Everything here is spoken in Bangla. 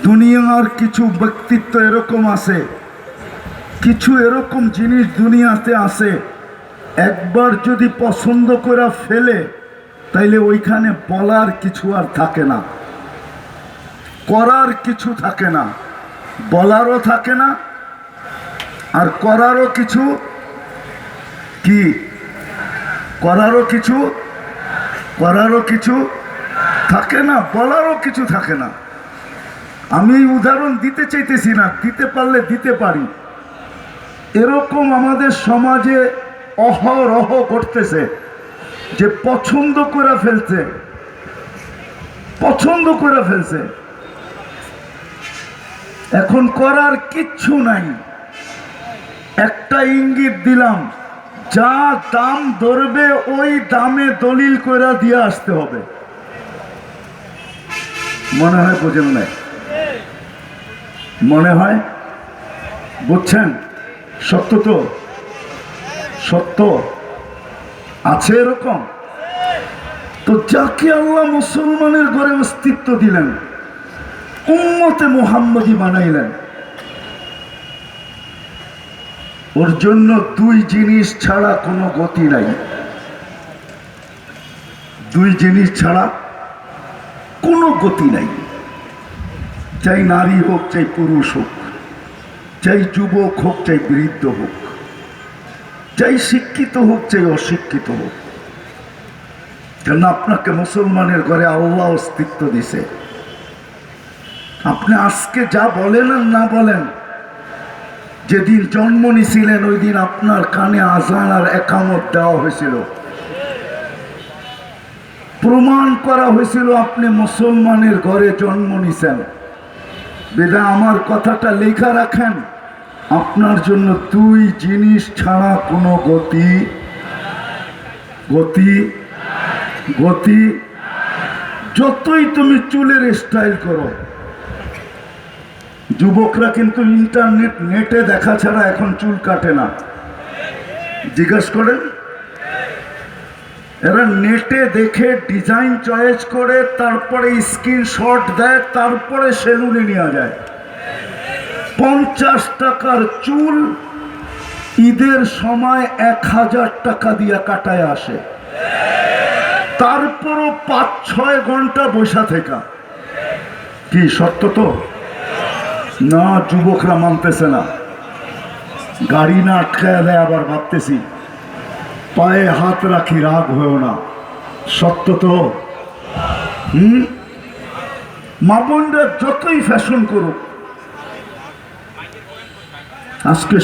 দুনিয়ার কিছু ব্যক্তিত্ব এরকম আছে, কিছু এরকম জিনিস দুনিয়াতে আছে, একবার যদি পছন্দ করে ফেলে তাইলে ওইখানে বলার কিছু আর থাকে না, করার কিছু থাকে না, বলারও থাকে না আর করারও কিছু কি করারও কিছু থাকে না, বলারও কিছু থাকে না। আমি এই উদাহরণ দিতে চাইতেছি না, দিতে পারলে দিতে পারি। এরকম আমাদের সমাজে অহরহ ঘটতেছে যে পছন্দ করে ফেলছে, এখন করার কিচ্ছু নাই। একটা ইঙ্গিত দিলাম, যা দাম ধরবে ওই দামে দলিল করে দিয়ে আসতে হবে। মনে হয় বোঝেন নাই? মনে হয় বুঝছেন? সত্য তো, সত্য আছে এরকম। তো যাকে আল্লাহ মুসলমানের ঘরে অস্তিত্ব দিলেন, উম্মতে মুহাম্মদী বানাইলেন, ওর জন্য দুই জিনিস ছাড়া কোনো গতি নাই। দুই জিনিস ছাড়া কোনো গতি নাই। চাই নারী হোক, চাই পুরুষ হোক, চাই যুবক হোক, চাই বৃদ্ধ হোক, চাই শিক্ষিত হোক, চাই অশিক্ষিত হোক, কেন আপনাকে মুসলমানের ঘরে আল্লাহ অস্তিত্ব দিছে। আপনি আজকে যা বলেন আর না বলেন, যেদিন জন্ম নিয়েছিলেন ওই দিন আপনার কানে আযান আর একামত দেওয়া হয়েছিল, প্রমাণ করা হয়েছিল আপনি মুসলমানের ঘরে জন্ম নিয়েছেন। বেদা আমার কথাটা লেখা রাখেন, আপনার জন্য দুই জিনিস ছাড়া কোনো গতি। যতই তুমি চুলের স্টাইল করো, যুবকরা কিন্তু নেটে দেখা ছাড়া এখন চুল কাটে না। জিজ্ঞেস করেন, এরা নেটে দেখে ডিজাইন চয়েস করে তারপরে স্ক্রিনশট দেয়, তারপরে সেলুনে নিয়ে যায়। 50 টাকার চুল ঈদের সময় 1000 টাকা দিয়ে কাটায় আসে, তারপরও 5-6 ঘন্টা বসা থেকে। কি সত্য তো না? যুবকরা মানতেছে না, গাড়ি না আটকায় দেয়, আবার ভাবতেছি পায়ে হাত রাখি, রাগ হয়েও না। সত্য তো? মা বোনরা যতই ফ্যাশন করুক, আজকে